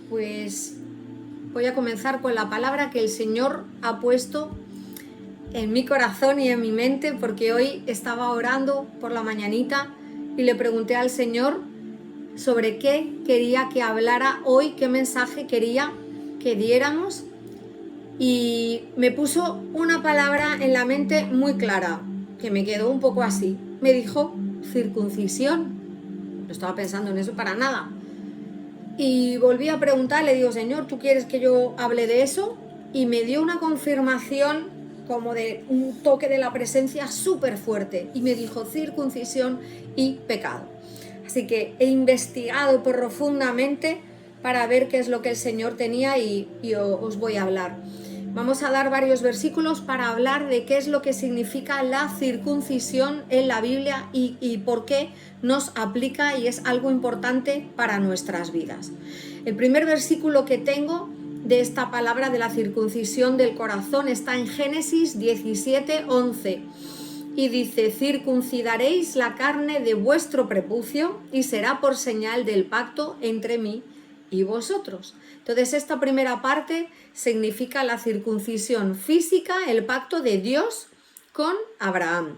Pues voy a comenzar con la palabra que el Señor ha puesto en mi corazón y en mi mente, porque hoy estaba orando por la mañanita y le pregunté al Señor sobre qué quería que hablara hoy, qué mensaje quería que diéramos, y me puso una palabra en la mente muy clara, que me quedó un poco así. Me dijo circuncisión. No estaba pensando en eso para nada. Y volví a preguntar, le digo, Señor, ¿tú quieres que yo hable de eso? Y me dio una confirmación como de un toque de la presencia súper fuerte. Y me dijo circuncisión y pecado. Así que he investigado profundamente para ver qué es lo que el Señor tenía y os voy a hablar. Vamos a dar varios versículos para hablar de qué es lo que significa la circuncisión en la Biblia y por qué nos aplica y es algo importante para nuestras vidas. El primer versículo que tengo de esta palabra de la circuncisión del corazón está en Génesis 17:11 y dice: circuncidaréis la carne de vuestro prepucio y será por señal del pacto entre mí y vosotros. Entonces esta primera parte significa la circuncisión física, el pacto de Dios con Abraham.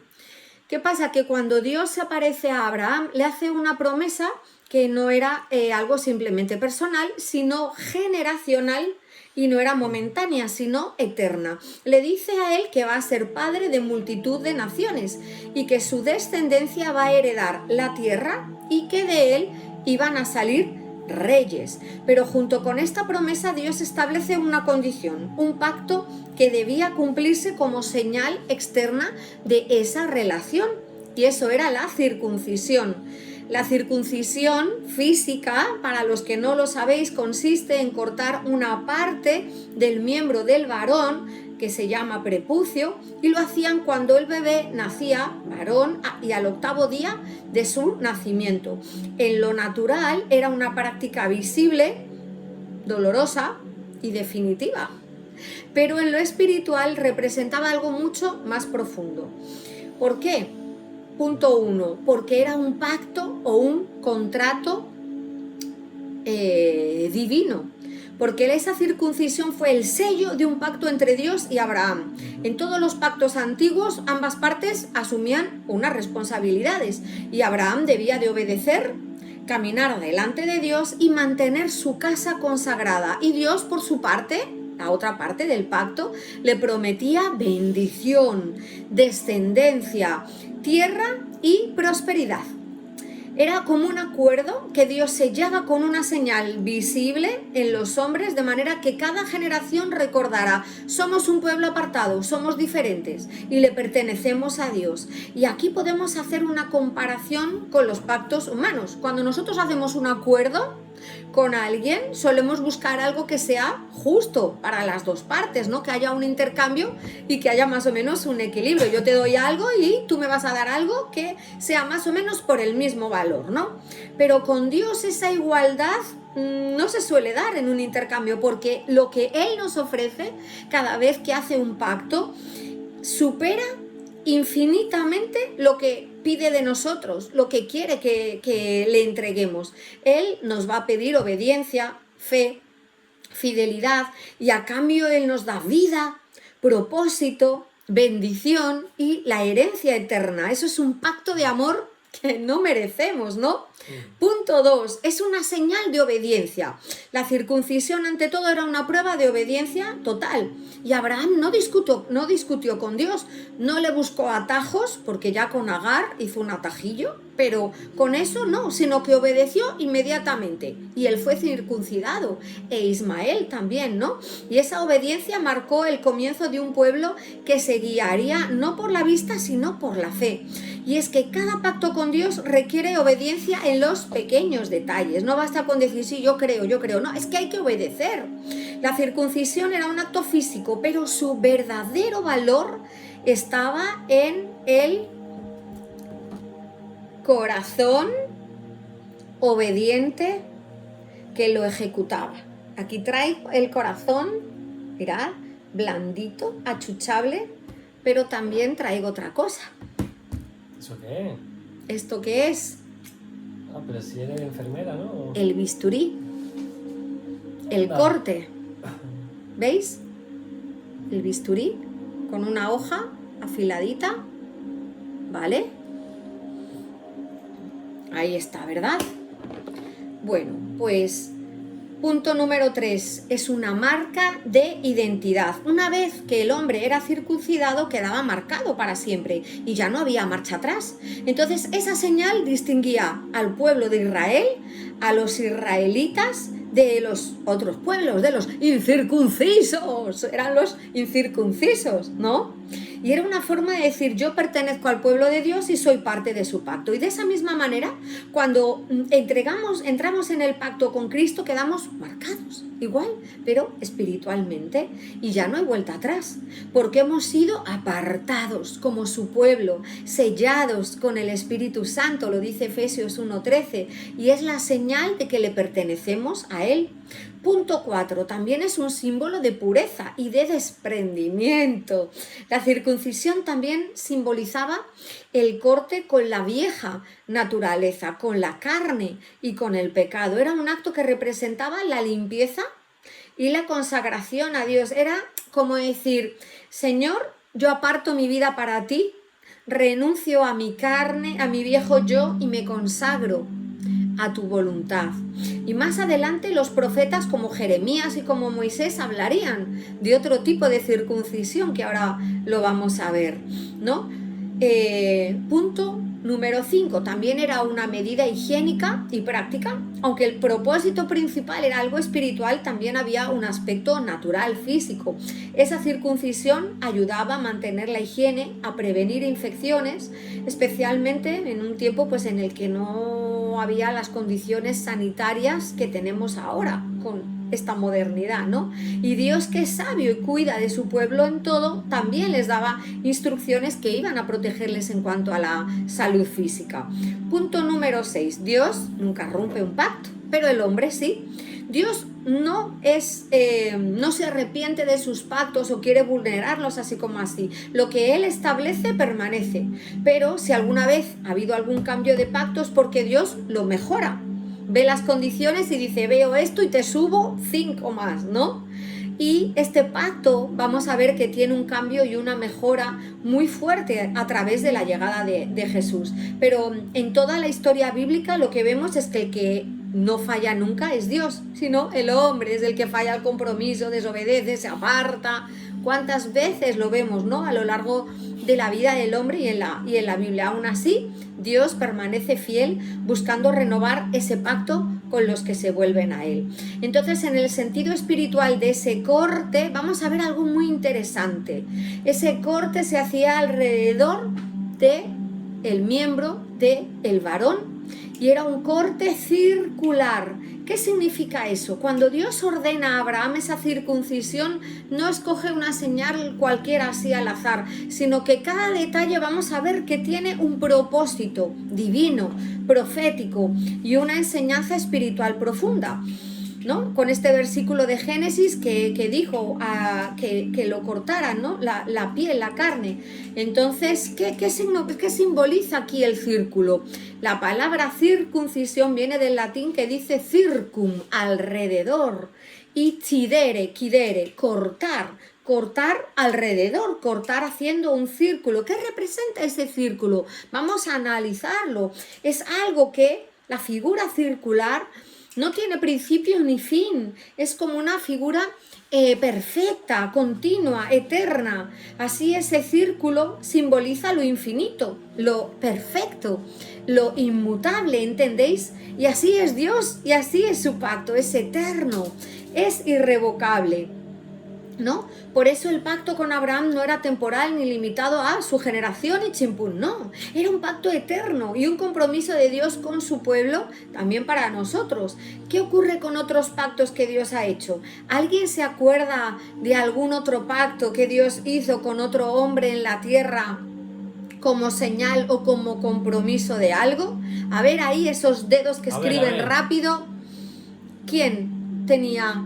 ¿Qué pasa? Que cuando Dios se aparece a Abraham, le hace una promesa que no era algo simplemente personal, sino generacional, y no era momentánea, sino eterna. Le dice a él que va a ser padre de multitud de naciones y que su descendencia va a heredar la tierra y que de él iban a salir reyes. Pero junto con esta promesa Dios establece una condición, un pacto que debía cumplirse como señal externa de esa relación, y eso era la circuncisión. La circuncisión física, para los que no lo sabéis, consiste en cortar una parte del miembro del varón, que se llama prepucio, y lo hacían cuando el bebé nacía varón y al 8º día de su nacimiento. En lo natural era una práctica visible, dolorosa y definitiva, pero en lo espiritual representaba algo mucho más profundo. ¿Por qué? Punto 1, porque era un pacto o un contrato divino, porque esa circuncisión fue el sello de un pacto entre Dios y Abraham. En todos los pactos antiguos ambas partes asumían unas responsabilidades y Abraham debía de obedecer, caminar delante de Dios y mantener su casa consagrada, y Dios por su parte, la otra parte del pacto, le prometía bendición, descendencia, tierra y prosperidad. Era como un acuerdo que Dios sellaba con una señal visible en los hombres, de manera que cada generación recordará: somos un pueblo apartado, somos diferentes y le pertenecemos a Dios. Y aquí podemos hacer una comparación con los pactos humanos. Cuando nosotros hacemos un acuerdo con alguien, solemos buscar algo que sea justo para las dos partes, ¿no? Que haya un intercambio y que haya más o menos un equilibrio. Yo te doy algo y tú me vas a dar algo que sea más o menos por el mismo valor, ¿no? Pero con Dios esa igualdad no se suele dar en un intercambio, porque lo que Él nos ofrece cada vez que hace un pacto supera infinitamente lo que pide de nosotros, lo que quiere que le entreguemos. Él nos va a pedir obediencia, fe, fidelidad, y a cambio Él nos da vida, propósito, bendición y la herencia eterna. Eso es un pacto de amor que no merecemos, ¿no? Punto 2, es una señal de obediencia. La circuncisión ante todo era una prueba de obediencia total. Y Abraham no discutió con Dios, no le buscó atajos, porque ya con Agar hizo un atajillo, pero con eso no, sino que obedeció inmediatamente. Y él fue circuncidado, e Ismael también, ¿no? Y esa obediencia marcó el comienzo de un pueblo que se guiaría no por la vista, sino por la fe. Y es que cada pacto con Dios requiere obediencia en los pequeños detalles. No basta con decir, sí, yo creo. No, es que hay que obedecer. La circuncisión era un acto físico, pero su verdadero valor estaba en el corazón obediente que lo ejecutaba. Aquí traigo el corazón, mirad, blandito, achuchable, pero también traigo otra cosa. ¿Eso qué es? ¿Esto qué es? Ah, pero si eres enfermera, ¿no? El bisturí. el Vale. corte. ¿Veis? El bisturí con una hoja afiladita, ¿vale? Ahí está, ¿verdad? Bueno, pues punto número 3 es una marca de identidad. Una vez que el hombre era circuncidado, quedaba marcado para siempre y ya no había marcha atrás. Entonces esa señal distinguía al pueblo de Israel, a los israelitas, de los otros pueblos, de los incircuncisos. Eran los incircuncisos, ¿no? Y era una forma de decir, yo pertenezco al pueblo de Dios y soy parte de su pacto. Y de esa misma manera, cuando entramos en el pacto con Cristo, quedamos marcados, igual, pero espiritualmente. Y ya no hay vuelta atrás, porque hemos sido apartados como su pueblo, sellados con el Espíritu Santo, lo dice Efesios 1:13, y es la señal de que le pertenecemos a Él. Punto 4, también es un símbolo de pureza y de desprendimiento. La circuncisión también simbolizaba el corte con la vieja naturaleza, con la carne y con el pecado. Era un acto que representaba la limpieza y la consagración a Dios. Era como decir, Señor, yo aparto mi vida para ti, renuncio a mi carne, a mi viejo yo y me consagro a tu voluntad. Y más adelante los profetas como Jeremías y como Moisés hablarían de otro tipo de circuncisión que ahora lo vamos a ver, ¿no? Punto número 5, también era una medida higiénica y práctica, aunque el propósito principal era algo espiritual, también había un aspecto natural, físico. Esa circuncisión ayudaba a mantener la higiene, a prevenir infecciones, especialmente en un tiempo pues en el que no había las condiciones sanitarias que tenemos ahora con esta modernidad, ¿no? Y Dios, que es sabio y cuida de su pueblo en todo, también les daba instrucciones que iban a protegerles en cuanto a la salud física. Punto número 6. Dios nunca rompe un pacto, pero el hombre sí. Dios no se arrepiente de sus pactos o quiere vulnerarlos así como así. Lo que Él establece permanece. Pero si alguna vez ha habido algún cambio de pactos, porque Dios lo mejora. Ve las condiciones y dice, veo esto y te subo 5 más, ¿no? Y este pacto vamos a ver que tiene un cambio y una mejora muy fuerte a través de la llegada de Jesús. Pero en toda la historia bíblica lo que vemos es que el que no falla nunca es Dios, sino el hombre es el que falla el compromiso, desobedece, se aparta. ¿Cuántas veces lo vemos, ¿no? A lo largo de la vida del hombre y en la Biblia. Aún así, Dios permanece fiel buscando renovar ese pacto con los que se vuelven a Él. Entonces, en el sentido espiritual de ese corte, vamos a ver algo muy interesante. Ese corte se hacía alrededor del miembro del varón y era un corte circular. ¿Qué significa eso? Cuando Dios ordena a Abraham esa circuncisión, no escoge una señal cualquiera así al azar, sino que cada detalle vamos a ver que tiene un propósito divino, profético y una enseñanza espiritual profunda, ¿no? Con este versículo de Génesis que dijo que lo cortaran, ¿no? La piel, la carne. Entonces, ¿qué simboliza aquí el círculo? La palabra circuncisión viene del latín que dice circum, alrededor, y quidere, cortar alrededor, cortar haciendo un círculo. ¿Qué representa ese círculo? Vamos a analizarlo. Es algo que la figura circular no tiene principio ni fin, es como una figura perfecta, continua, eterna. Así ese círculo simboliza lo infinito, lo perfecto, lo inmutable, ¿entendéis? Y así es Dios, y así es su pacto, es eterno, es irrevocable, ¿no? Por eso el pacto con Abraham no era temporal ni limitado a su generación y chimpún, no, era un pacto eterno y un compromiso de Dios con su pueblo también para nosotros. ¿Qué ocurre con otros pactos que Dios ha hecho? ¿Alguien se acuerda de algún otro pacto que Dios hizo con otro hombre en la tierra como señal o como compromiso de algo? A ver ahí esos dedos que escriben rápido. ¿Quién tenía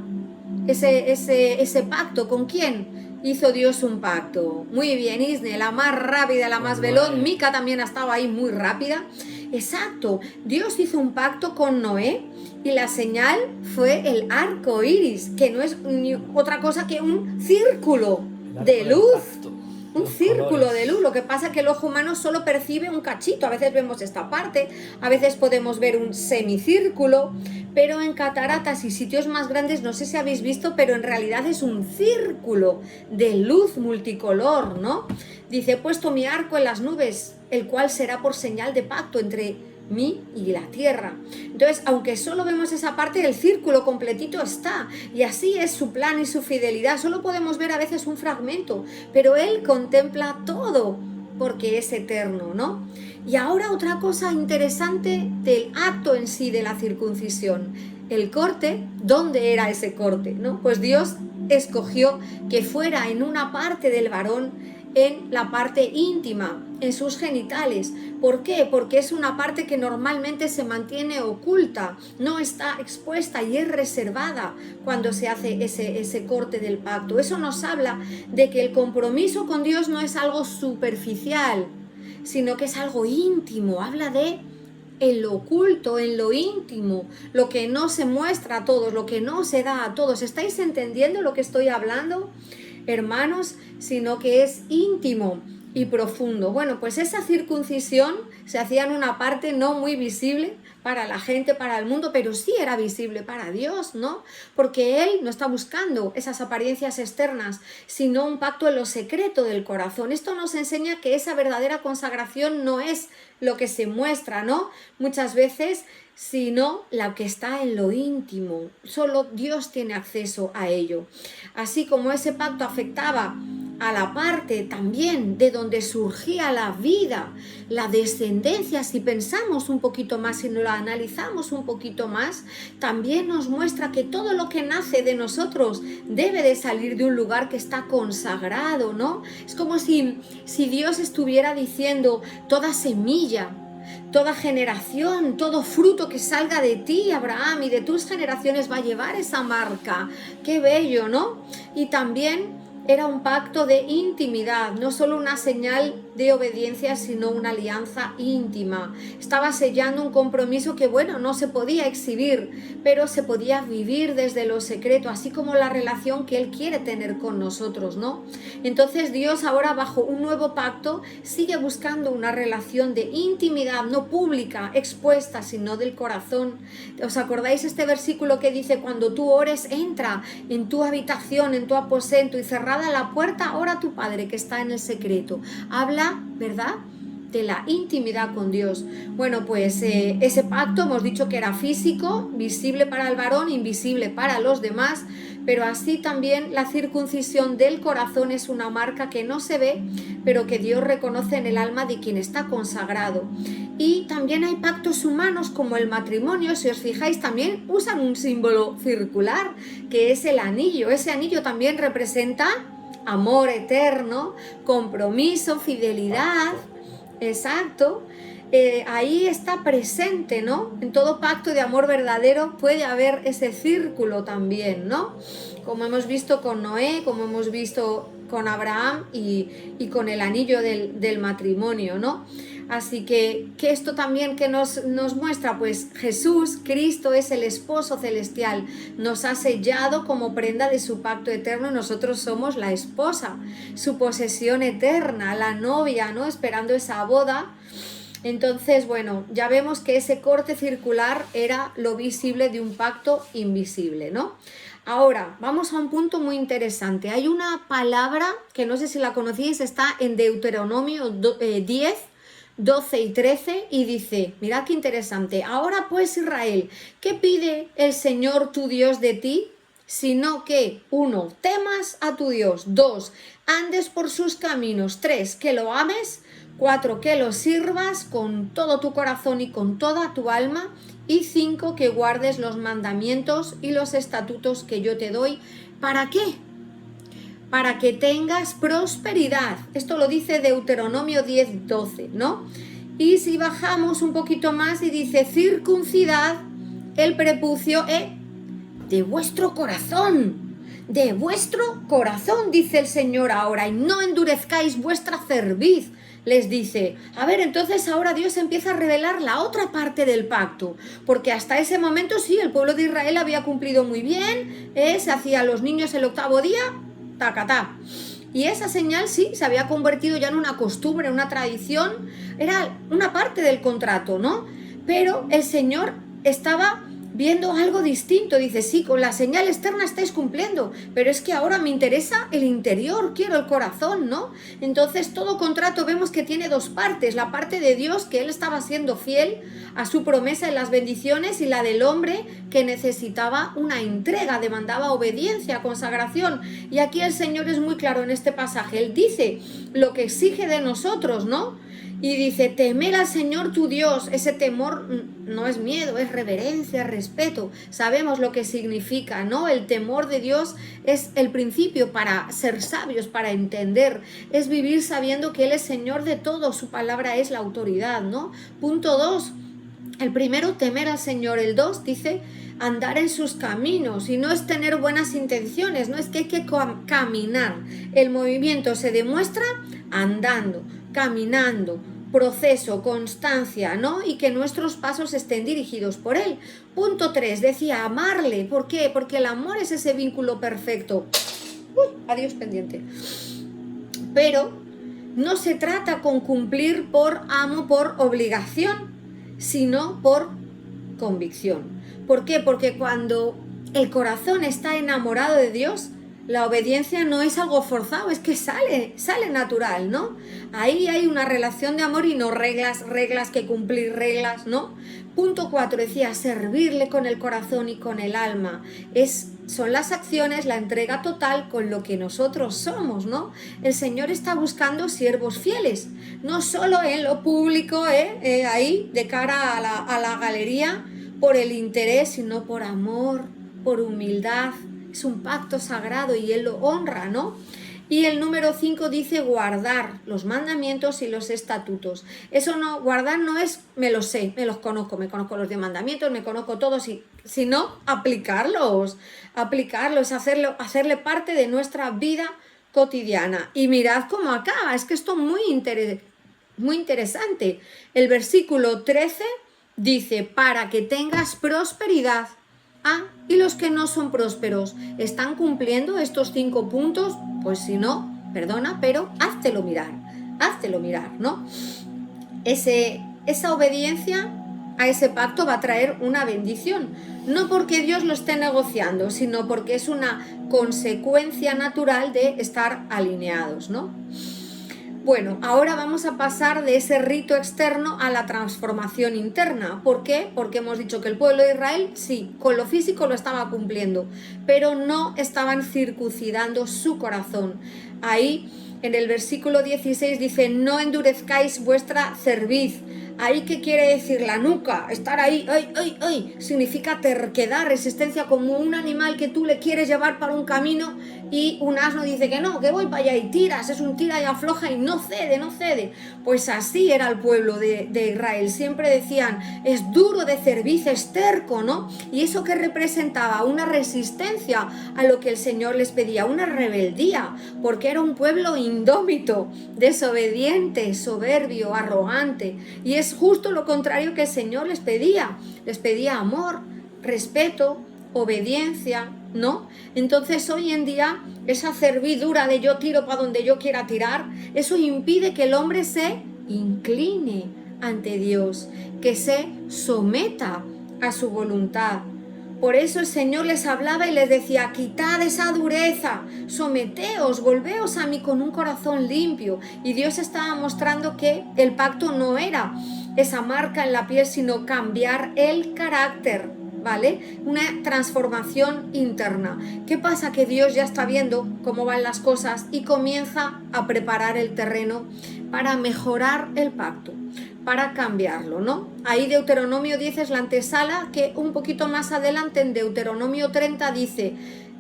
ese pacto? ¿Con quién hizo Dios un pacto? Muy bien, Isne, la más rápida, la más veloz. Mica también ha estado ahí muy rápida. Exacto, Dios hizo un pacto con Noé Y la señal fue el arco iris, que no es ni otra cosa que un círculo de luz. Un círculo de luz. Lo que pasa es que el ojo humano solo percibe un cachito. A veces vemos esta parte, a veces podemos ver un semicírculo, pero en cataratas y sitios más grandes, no sé si habéis visto, pero en realidad es un círculo de luz multicolor, ¿no? Dice, he puesto mi arco en las nubes, el cual será por señal de pacto entre mí y la tierra. Entonces, aunque solo vemos esa parte, el círculo completito está, y así es su plan y su fidelidad. Solo podemos ver a veces un fragmento, pero él contempla todo porque es eterno, ¿no? Y ahora otra cosa interesante del acto en sí de la circuncisión, el corte. ¿Dónde era ese corte, no? Pues Dios escogió que fuera en una parte del varón, en la parte íntima, en sus genitales. ¿Por qué? Porque es una parte que normalmente se mantiene oculta, no está expuesta y es reservada cuando se hace ese corte del pacto. Eso nos habla de que el compromiso con Dios no es algo superficial, sino que es algo íntimo. Habla de en lo oculto, en lo íntimo, lo que no se muestra a todos, lo que no se da a todos. ¿Estáis entendiendo lo que estoy hablando, hermanos? Sino que es íntimo y profundo. Bueno, pues esa circuncisión se hacía en una parte no muy visible para la gente, para el mundo, pero sí era visible para Dios, ¿no? Porque Él no está buscando esas apariencias externas, sino un pacto en lo secreto del corazón. Esto nos enseña que esa verdadera consagración no es lo que se muestra, ¿no? Muchas veces, sino la que está en lo íntimo. Solo Dios tiene acceso a ello. Así como ese pacto afectaba a la parte también de donde surgía la vida, la descendencia, si pensamos un poquito más, si lo analizamos un poquito más, también nos muestra que todo lo que nace de nosotros debe de salir de un lugar que está consagrado, ¿no? Es como si Dios estuviera diciendo, toda semilla, toda generación, todo fruto que salga de ti, Abraham, y de tus generaciones va a llevar esa marca. ¡Qué bello!, ¿no? Y también era un pacto de intimidad, no solo una señal de obediencia, sino una alianza íntima. Estaba sellando un compromiso que, bueno, no se podía exhibir, pero se podía vivir desde lo secreto, así como la relación que Él quiere tener con nosotros, ¿no? Entonces Dios ahora, bajo un nuevo pacto, sigue buscando una relación de intimidad, no pública, expuesta, sino del corazón. ¿Os acordáis este versículo que dice, cuando tú ores, entra en tu habitación, en tu aposento, y cerrada la puerta, ora a tu Padre que está en el secreto? Habla, ¿verdad?, de la intimidad con Dios. Bueno, pues ese pacto hemos dicho que era físico, visible para el varón, invisible para los demás, pero así también la circuncisión del corazón es una marca que no se ve, pero que Dios reconoce en el alma de quien está consagrado. Y también hay pactos humanos como el matrimonio. Si os fijáis, también usan un símbolo circular, que es el anillo. Ese anillo también representa amor eterno, compromiso, fidelidad. Exacto. Ahí está presente, ¿no? En todo pacto de amor verdadero puede haber ese círculo también, ¿no? Como hemos visto con Noé, como hemos visto con Abraham y con el anillo del matrimonio, ¿no? Así que esto también que nos muestra, pues Jesús, Cristo es el esposo celestial, nos ha sellado como prenda de su pacto eterno y nosotros somos la esposa, su posesión eterna, la novia, ¿no? Esperando esa boda. Entonces, bueno, ya vemos que ese corte circular era lo visible de un pacto invisible, ¿no? Ahora, vamos a un punto muy interesante. Hay una palabra que no sé si la conocéis, está en Deuteronomio 10, 12 y 13 y dice, mirad qué interesante, ahora pues Israel, ¿qué pide el Señor tu Dios de ti? Sino que, 1, temas a tu Dios, 2, andes por sus caminos, 3, que lo ames, 4, que lo sirvas con todo tu corazón y con toda tu alma, y 5, que guardes los mandamientos y los estatutos que yo te doy. ¿Para qué? Para que tengas prosperidad. Esto lo dice Deuteronomio 10, 12, ¿no? Y si bajamos un poquito más y dice, circuncidad el prepucio de vuestro corazón. De vuestro corazón, dice el Señor ahora, y no endurezcáis vuestra cerviz, les dice, a ver, entonces ahora Dios empieza a revelar la otra parte del pacto, porque hasta ese momento sí, el pueblo de Israel había cumplido muy bien, se hacía a los niños el 8º día, tacatá. Y esa señal sí, se había convertido ya en una costumbre, en una tradición, era una parte del contrato, ¿no? Pero el Señor estaba viendo algo distinto, dice, sí, con la señal externa estáis cumpliendo, pero es que ahora me interesa el interior, quiero el corazón, ¿no? Entonces todo contrato vemos que tiene dos partes, la parte de Dios, que Él estaba siendo fiel a su promesa en las bendiciones, y la del hombre, que necesitaba una entrega, demandaba obediencia, consagración. Y aquí el Señor es muy claro en este pasaje, Él dice lo que exige de nosotros, ¿no? Y dice, temer al Señor tu Dios. Ese temor no es miedo, es reverencia, es respeto. Sabemos lo que significa, ¿no? El temor de Dios es el principio para ser sabios, para entender. Es vivir sabiendo que Él es Señor de todo, su palabra es la autoridad, ¿no? Punto 2. El primero, temer al Señor. El 2 dice, andar en sus caminos. Y no es tener buenas intenciones, no es que hay que caminar. El movimiento se demuestra andando, caminando, proceso, constancia, ¿no? Y que nuestros pasos estén dirigidos por Él. Punto 3, decía amarle. ¿Por qué? Porque el amor es ese vínculo perfecto. Adiós pendiente. Pero no se trata con cumplir por obligación, sino por convicción. ¿Por qué? Porque cuando el corazón está enamorado de Dios, la obediencia no es algo forzado, es que sale natural, ¿no? Ahí hay una relación de amor y no reglas que cumplir reglas, ¿no? Punto 4 decía, servirle con el corazón y con el alma. Son las acciones, la entrega total con lo que nosotros somos, ¿no? El Señor está buscando siervos fieles, no solo en lo público, ahí de cara a la galería, por el interés, sino por amor, por humildad. Es un pacto sagrado y Él lo honra, ¿no? Y el número 5 dice guardar los mandamientos y los estatutos. Eso no, guardar no es me los sé, me conozco los de mandamientos, me conozco todos, sino aplicarlos, hacerle parte de nuestra vida cotidiana. Y mirad cómo acaba, es que esto es muy interesante. El versículo 13 dice, para que tengas prosperidad. Y los que no son prósperos, ¿están cumpliendo estos 5 puntos? Pues si no, perdona, pero háztelo mirar, ¿no? Esa obediencia a ese pacto va a traer una bendición, no porque Dios lo esté negociando, sino porque es una consecuencia natural de estar alineados, ¿no? Bueno, ahora vamos a pasar de ese rito externo a la transformación interna. ¿Por qué? Porque hemos dicho que el pueblo de Israel, sí, con lo físico lo estaba cumpliendo, pero no estaban circuncidando su corazón. Ahí, en el versículo 16 dice, no endurezcáis vuestra cerviz. Ahí, ¿qué quiere decir? La nuca, estar ahí, significa terquedad, resistencia, como un animal que tú le quieres llevar para un camino y un asno dice que no, que voy para allá y tiras, es un tira y afloja y no cede. Pues así era el pueblo de Israel, siempre decían, es duro de cerviz, es terco, ¿no? Y eso que representaba una resistencia a lo que el Señor les pedía, una rebeldía, porque era un pueblo indómito, desobediente, soberbio, arrogante, y es justo lo contrario que el Señor les pedía amor, respeto, obediencia, ¿no? Entonces hoy en día esa servidura de yo tiro para donde yo quiera tirar, eso impide que el hombre se incline ante Dios, que se someta a su voluntad. Por eso el Señor les hablaba y les decía, quitad esa dureza, someteos, volveos a mí con un corazón limpio. Y Dios estaba mostrando que el pacto no era esa marca en la piel, sino cambiar el carácter, ¿vale? Una transformación interna. ¿Qué pasa? Que Dios ya está viendo cómo van las cosas y comienza a preparar el terreno para mejorar el pacto, para cambiarlo, ¿no? Ahí Deuteronomio 10 es la antesala, que un poquito más adelante en Deuteronomio 30 dice,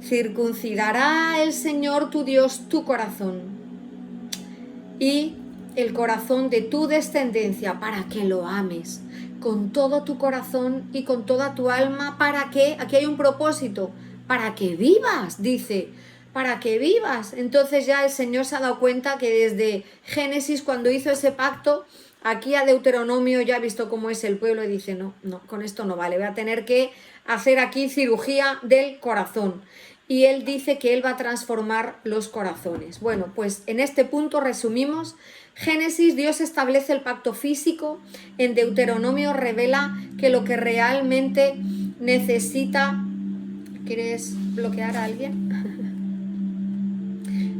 circuncidará el Señor tu Dios tu corazón y el corazón de tu descendencia para que lo ames con todo tu corazón y con toda tu alma. ¿Para qué? Aquí hay un propósito, para que vivas, dice. para que vivas. Entonces ya el Señor se ha dado cuenta que desde Génesis, cuando hizo ese pacto, aquí a Deuteronomio ya ha visto cómo es el pueblo y dice, no, con esto no vale, voy a tener que hacer aquí cirugía del corazón. Y Él dice que Él va a transformar los corazones. Bueno, pues en este punto resumimos. Génesis, Dios establece el pacto físico. En Deuteronomio revela que lo que realmente necesita... ¿Quieres bloquear a alguien?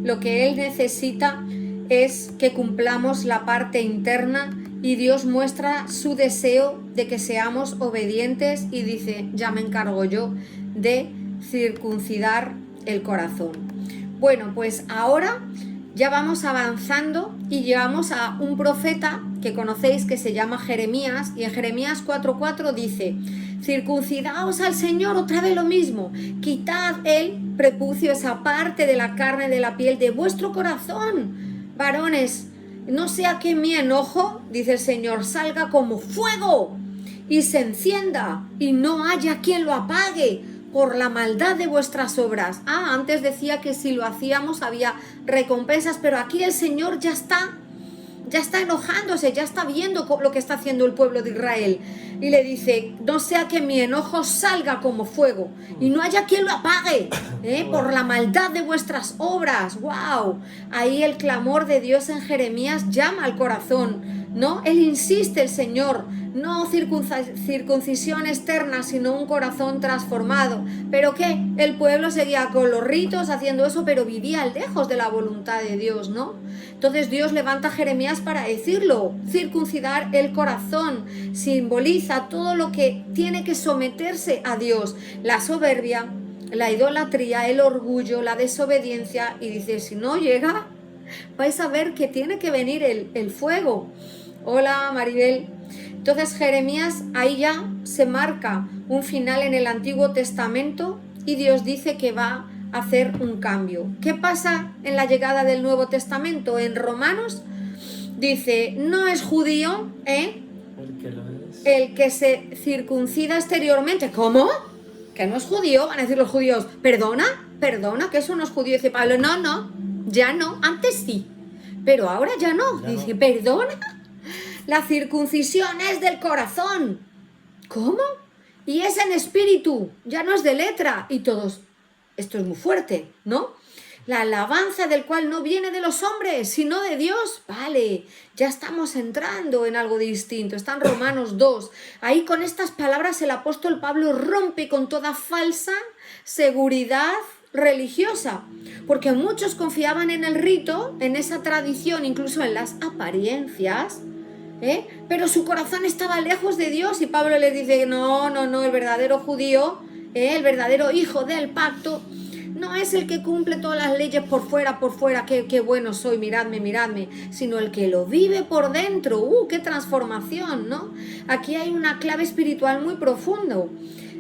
Lo que Él necesita es que cumplamos la parte interna y Dios muestra su deseo de que seamos obedientes y dice, ya me encargo yo de circuncidar el corazón. Bueno, pues ahora ya vamos avanzando y llegamos a un profeta que conocéis que se llama Jeremías, y en Jeremías 4:4 dice, circuncidaos al Señor, otra vez lo mismo, quitad el prepucio, esa parte de la carne de la piel de vuestro corazón, varones, no sea que mi enojo, dice el Señor, salga como fuego y se encienda y no haya quien lo apague por la maldad de vuestras obras. Antes decía que si lo hacíamos había recompensas, pero aquí el Señor ya está enojándose, ya está viendo lo que está haciendo el pueblo de Israel. Y le dice, no sea que mi enojo salga como fuego y no haya quien lo apague, por la maldad de vuestras obras. ¡Wow! Ahí el clamor de Dios en Jeremías llama al corazón, ¿no? Él insiste, el Señor, no circuncisión externa, sino un corazón transformado. ¿Pero qué? El pueblo seguía con los ritos haciendo eso, pero vivía lejos de la voluntad de Dios, ¿no? Entonces Dios levanta a Jeremías para decirlo. Circuncidar el corazón simboliza todo lo que tiene que someterse a Dios. La soberbia, la idolatría, el orgullo, la desobediencia. Y dice, si no llega, vais a ver que tiene que venir el fuego. Hola Maribel. Entonces Jeremías ahí ya se marca un final en el Antiguo Testamento y Dios dice que va a hacer un cambio. ¿Qué pasa en la llegada del Nuevo Testamento? En Romanos dice, no es judío, el que se circuncida exteriormente. ¿Cómo? ¿Que no es judío? Van a decir los judíos, perdona, que eso no es judío. Dice Pablo, no, ya no, antes sí, pero ahora ya no. Dice, perdona. La circuncisión es del corazón. ¿Cómo? Y es en espíritu, ya no es de letra. Y todos, esto es muy fuerte, ¿no? La alabanza del cual no viene de los hombres, sino de Dios. Vale, ya estamos entrando en algo distinto. Está en Romanos 2. Ahí con estas palabras el apóstol Pablo rompe con toda falsa seguridad religiosa, porque muchos confiaban en el rito, en esa tradición, incluso en las apariencias, pero su corazón estaba lejos de Dios y Pablo les dice, no, el verdadero judío, el verdadero hijo del pacto, no es el que cumple todas las leyes por fuera, qué bueno soy, miradme, sino el que lo vive por dentro. ¡Qué transformación!, ¿no? Aquí hay una clave espiritual muy profundo.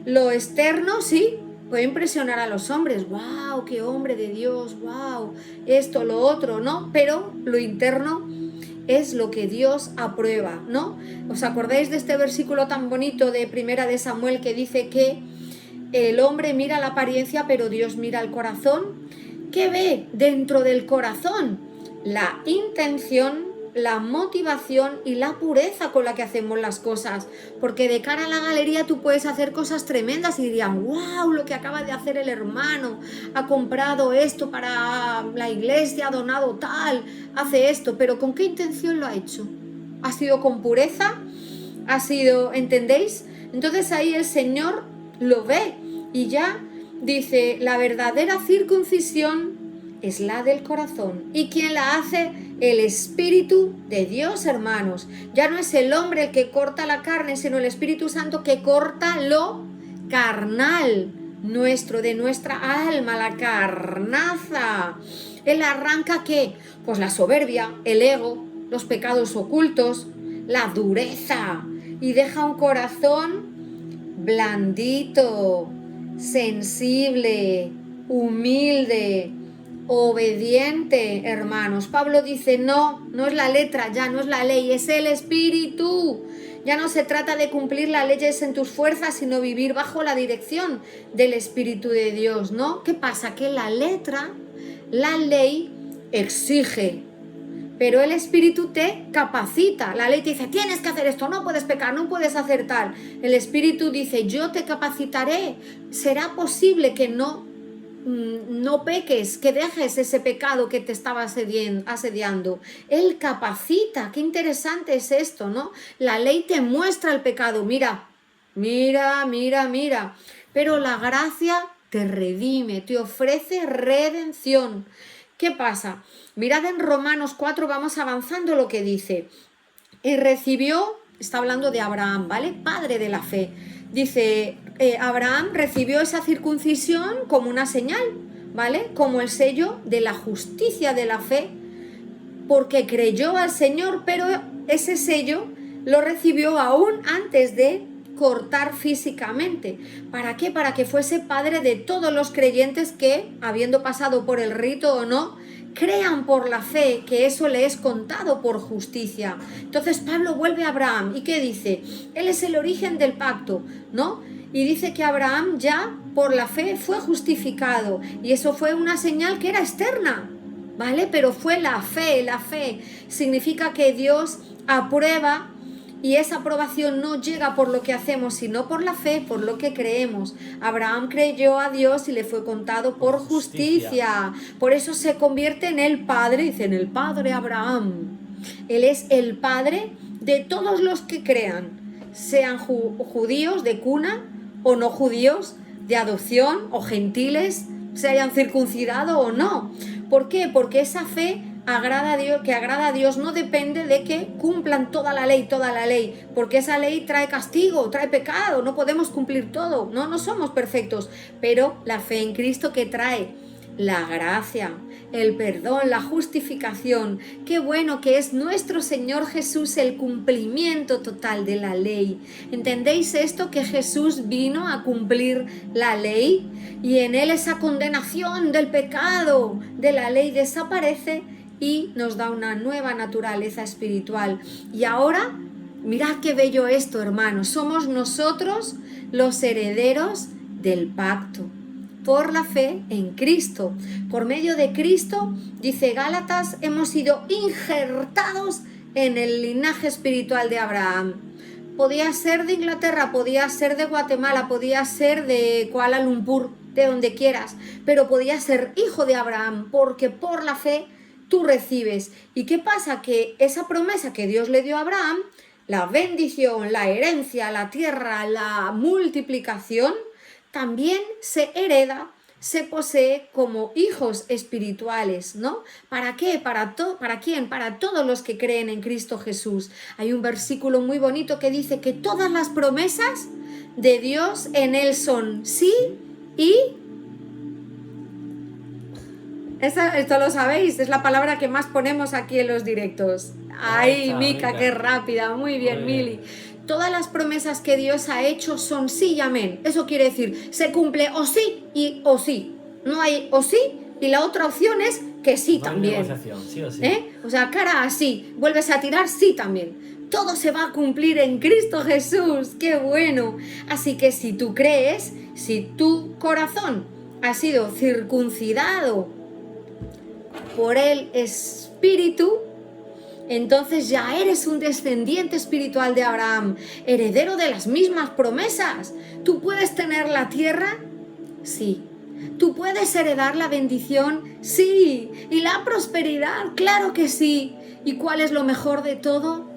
Lo externo, sí, puede impresionar a los hombres, ¡wow!, qué hombre de Dios, ¡wow!, esto, lo otro, ¿no? Pero lo interno es lo que Dios aprueba, ¿no? ¿Os acordáis de este versículo tan bonito de Primera de Samuel que dice que el hombre mira la apariencia, pero Dios mira el corazón? ¿Qué ve dentro del corazón? La intención, la motivación y la pureza con la que hacemos las cosas. Porque de cara a la galería tú puedes hacer cosas tremendas y dirían, wow, lo que acaba de hacer el hermano, ha comprado esto para la iglesia, ha donado tal, hace esto, pero ¿con qué intención lo ha hecho? ¿Ha sido con pureza? ¿Ha sido, entendéis? Entonces ahí el Señor lo ve y ya dice, la verdadera circuncisión es la del corazón. ¿Y quién la hace? El Espíritu de Dios, hermanos. Ya no es el hombre el que corta la carne, sino el Espíritu Santo que corta lo carnal nuestro, de nuestra alma, la carnaza. Él arranca ¿qué? Pues la soberbia, el ego, los pecados ocultos, la dureza, y deja un corazón blandito, sensible, humilde, obediente, hermanos. Pablo dice, no es la letra, ya no es la ley, es el Espíritu. Ya no se trata de cumplir las leyes en tus fuerzas, sino vivir bajo la dirección del Espíritu de Dios, ¿no? ¿Qué pasa? Que la letra, la ley, exige, pero el Espíritu te capacita. La ley te dice, tienes que hacer esto, no puedes pecar, no puedes hacer tal. El Espíritu dice, yo te capacitaré. Será posible que no peques, que dejes ese pecado que te estaba asediando. Él capacita. Qué interesante es esto, ¿no? La ley te muestra el pecado. Mira. Pero la gracia te redime, te ofrece redención. ¿Qué pasa? Mirad en Romanos 4, vamos avanzando lo que dice. Y recibió, está hablando de Abraham, ¿vale? Padre de la fe. Dice, Abraham recibió esa circuncisión como una señal, ¿vale? Como el sello de la justicia de la fe, porque creyó al Señor, pero ese sello lo recibió aún antes de cortar físicamente. ¿Para qué? Para que fuese padre de todos los creyentes que, habiendo pasado por el rito o no, crean por la fe, que eso le es contado por justicia. Entonces Pablo vuelve a Abraham y ¿qué dice? Él es el origen del pacto, ¿no? Y dice que Abraham ya por la fe fue justificado y eso fue una señal que era externa, ¿vale? Pero fue la fe significa que Dios aprueba. Y esa aprobación no llega por lo que hacemos, sino por la fe, por lo que creemos. Abraham creyó a Dios y le fue contado por justicia. Por eso se convierte en el Padre, dicen el Padre Abraham. Él es el Padre de todos los que crean, sean judíos de cuna o no judíos, de adopción o gentiles, se hayan circuncidado o no. ¿Por qué? Porque esa fe que agrada a Dios no depende de que cumplan toda la ley, porque esa ley trae castigo, trae pecado, no podemos cumplir todo, no somos perfectos, pero la fe en Cristo que trae la gracia, el perdón, la justificación, qué bueno que es nuestro Señor Jesús el cumplimiento total de la ley. ¿Entendéis esto? Que Jesús vino a cumplir la ley y en Él esa condenación del pecado de la ley desaparece y nos da una nueva naturaleza espiritual. Y ahora, mirad qué bello esto, hermanos. Somos nosotros los herederos del pacto, por la fe en Cristo. Por medio de Cristo, dice Gálatas, hemos sido injertados en el linaje espiritual de Abraham. Podía ser de Inglaterra, podía ser de Guatemala, podía ser de Kuala Lumpur, de donde quieras, pero podía ser hijo de Abraham, porque por la fe tú recibes. ¿Y qué pasa? Que esa promesa que Dios le dio a Abraham, la bendición, la herencia, la tierra, la multiplicación, también se hereda, se posee como hijos espirituales, ¿no? ¿Para qué? ¿Para quién? Para todos los que creen en Cristo Jesús. Hay un versículo muy bonito que dice que todas las promesas de Dios en Él son sí y... Esto lo sabéis, es la palabra que más ponemos aquí en los directos. ¡Ay, Mica, qué rápida! Muy bien, Mili. Todas las promesas que Dios ha hecho son sí y amén. Eso quiere decir, se cumple o sí y o sí. No hay o sí y la otra opción es que sí no también. Sí o sí. O sea, cara así, vuelves a tirar sí también. Todo se va a cumplir en Cristo Jesús. ¡Qué bueno! Así que si tú crees, si tu corazón ha sido circuncidado por el Espíritu, entonces ya eres un descendiente espiritual de Abraham, heredero de las mismas promesas. ¿Tú puedes tener la tierra? Sí. ¿Tú puedes heredar la bendición? Sí. ¿Y la prosperidad? Claro que sí. ¿Y cuál es lo mejor de todo?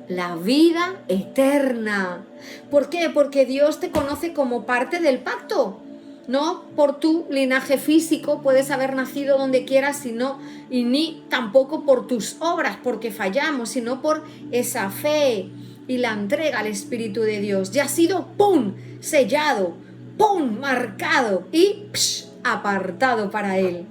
La vida eterna. ¿Por qué? Porque Dios te conoce como parte del pacto. No por tu linaje físico, puedes haber nacido donde quieras, y ni tampoco por tus obras, porque fallamos, sino por esa fe y la entrega al Espíritu de Dios. Ya ha sido, ¡pum!, sellado, ¡pum!, marcado y apartado para Él.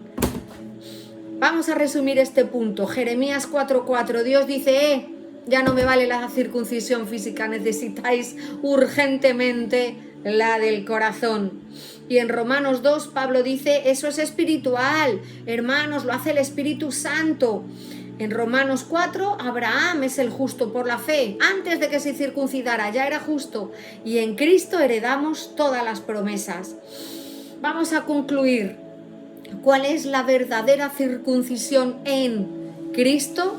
Vamos a resumir este punto. Jeremías 4:4, Dios dice, ya no me vale la circuncisión física, necesitáis urgentemente la del corazón. Y en Romanos 2 Pablo dice, eso es espiritual, hermanos, lo hace el Espíritu Santo. En Romanos 4, Abraham es el justo por la fe, antes de que se circuncidara, ya era justo, y en Cristo heredamos todas las promesas. Vamos a concluir. ¿Cuál es la verdadera circuncisión en Cristo?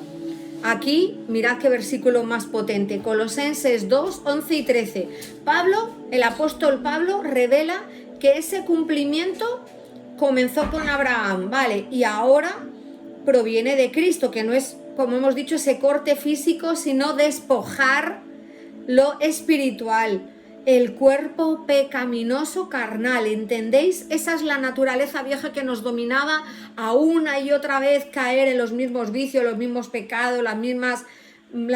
Aquí, mirad qué versículo más potente, Colosenses 2, 11 y 13. Pablo, el apóstol Pablo, revela que ese cumplimiento comenzó con Abraham, ¿vale? Y ahora proviene de Cristo, que no es, como hemos dicho, ese corte físico, sino despojar lo espiritual, el cuerpo pecaminoso carnal, ¿entendéis? Esa es la naturaleza vieja que nos dominaba a una y otra vez caer en los mismos vicios, los mismos pecados, la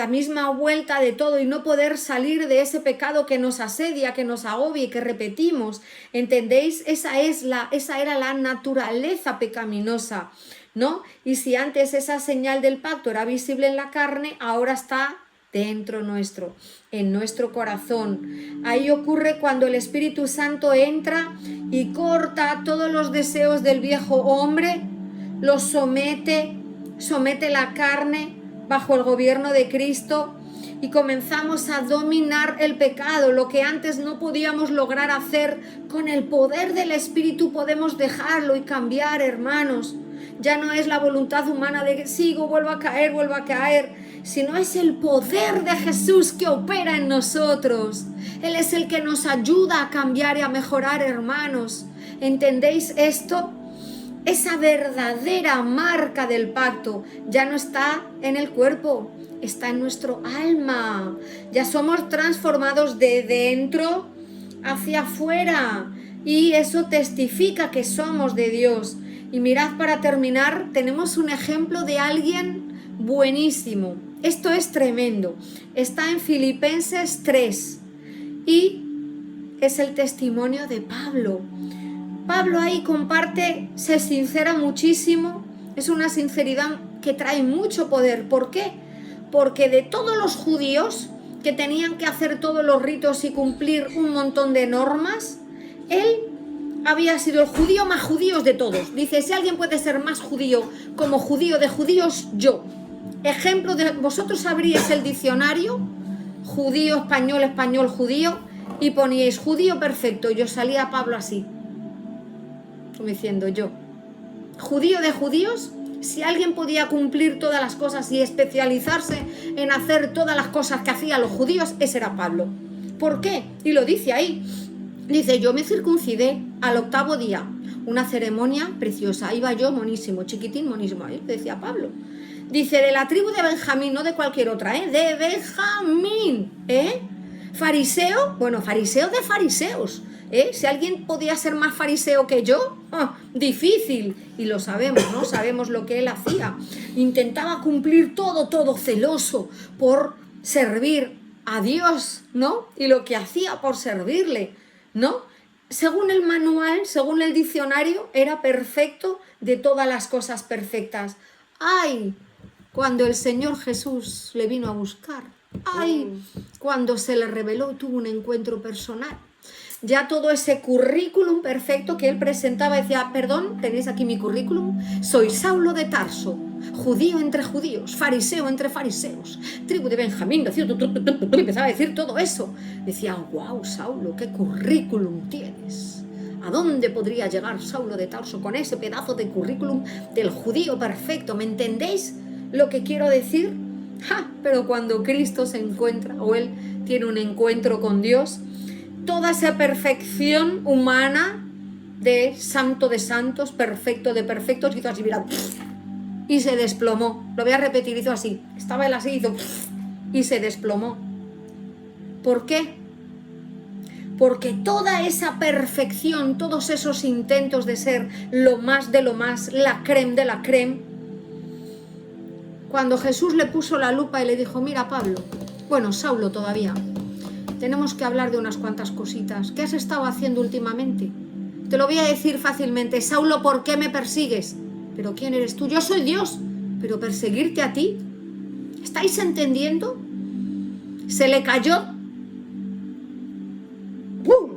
misma vuelta de todo y no poder salir de ese pecado que nos asedia, que nos agobia y que repetimos, ¿entendéis? Esa era la naturaleza pecaminosa, ¿no? Y si antes esa señal del pacto era visible en la carne, ahora está dentro nuestro, en nuestro corazón. Ahí ocurre cuando el Espíritu Santo entra y corta todos los deseos del viejo hombre, los somete la carne bajo el gobierno de Cristo y comenzamos a dominar el pecado. Lo que antes no podíamos lograr hacer, con el poder del Espíritu podemos dejarlo y cambiar, hermanos. Ya no es la voluntad humana de que sigo, vuelvo a caer, sino es el poder de Jesús que opera en nosotros. Él es el que nos ayuda a cambiar y a mejorar, hermanos. ¿Entendéis esto? Esa verdadera marca del pacto ya no está en el cuerpo, está en nuestro alma. Ya somos transformados de dentro hacia afuera y eso testifica que somos de Dios. Y mirad, para terminar, tenemos un ejemplo de alguien buenísimo. Esto es tremendo. Está en Filipenses 3 y es el testimonio de Pablo. Pablo ahí comparte, se sincera muchísimo, es una sinceridad que trae mucho poder. ¿Por qué? Porque de todos los judíos que tenían que hacer todos los ritos y cumplir un montón de normas, él había sido el judío más judíos de todos. Dice, si alguien puede ser más judío como judío de judíos, yo. Ejemplo de, vosotros abríais el diccionario, judío, español, judío, y poníais judío perfecto, y os salía Pablo así, como diciendo yo. Judío de judíos, si alguien podía cumplir todas las cosas y especializarse en hacer todas las cosas que hacían los judíos, ese era Pablo. ¿Por qué? Y lo dice ahí. Dice, yo me circuncidé al 8º día, una ceremonia preciosa, iba yo monísimo, chiquitín, monísimo, ahí decía Pablo. Dice, de la tribu de Benjamín, no de cualquier otra, de Benjamín, fariseo, bueno, fariseo de fariseos, si alguien podía ser más fariseo que yo, difícil, y lo sabemos, ¿no? Sabemos lo que él hacía, intentaba cumplir todo celoso por servir a Dios, ¿no? Y lo que hacía por servirle, ¿no? Según el manual, según el diccionario, era perfecto de todas las cosas perfectas. ¡Ay! Cuando el Señor Jesús le vino a buscar. ¡Ay! Cuando se le reveló y tuvo un encuentro personal. Ya todo ese currículum perfecto que él presentaba, decía, perdón, tenéis aquí mi currículum, soy Saulo de Tarso, judío entre judíos, fariseo entre fariseos, tribu de Benjamín, empezaba a decir todo eso. Decía, wow, Saulo, qué currículum tienes. ¿A dónde podría llegar Saulo de Tarso con ese pedazo de currículum del judío perfecto? ¿Me entendéis lo que quiero decir? Pero cuando Cristo se encuentra, o él tiene un encuentro con Dios, toda esa perfección humana de santo de santos, perfecto de perfectos, hizo así, mirad, y se desplomó. Lo voy a repetir, hizo así. Estaba él así, hizo y se desplomó. ¿Por qué? Porque toda esa perfección, todos esos intentos de ser lo más de lo más, la crème de la crème, cuando Jesús le puso la lupa y le dijo, mira Pablo, bueno, Saulo todavía, tenemos que hablar de unas cuantas cositas. ¿Qué has estado haciendo últimamente? Te lo voy a decir fácilmente. Saulo, ¿por qué me persigues? ¿Pero quién eres tú? Yo soy Dios. ¿Pero perseguirte a ti? ¿Estáis entendiendo? Se le cayó. ¡Bum!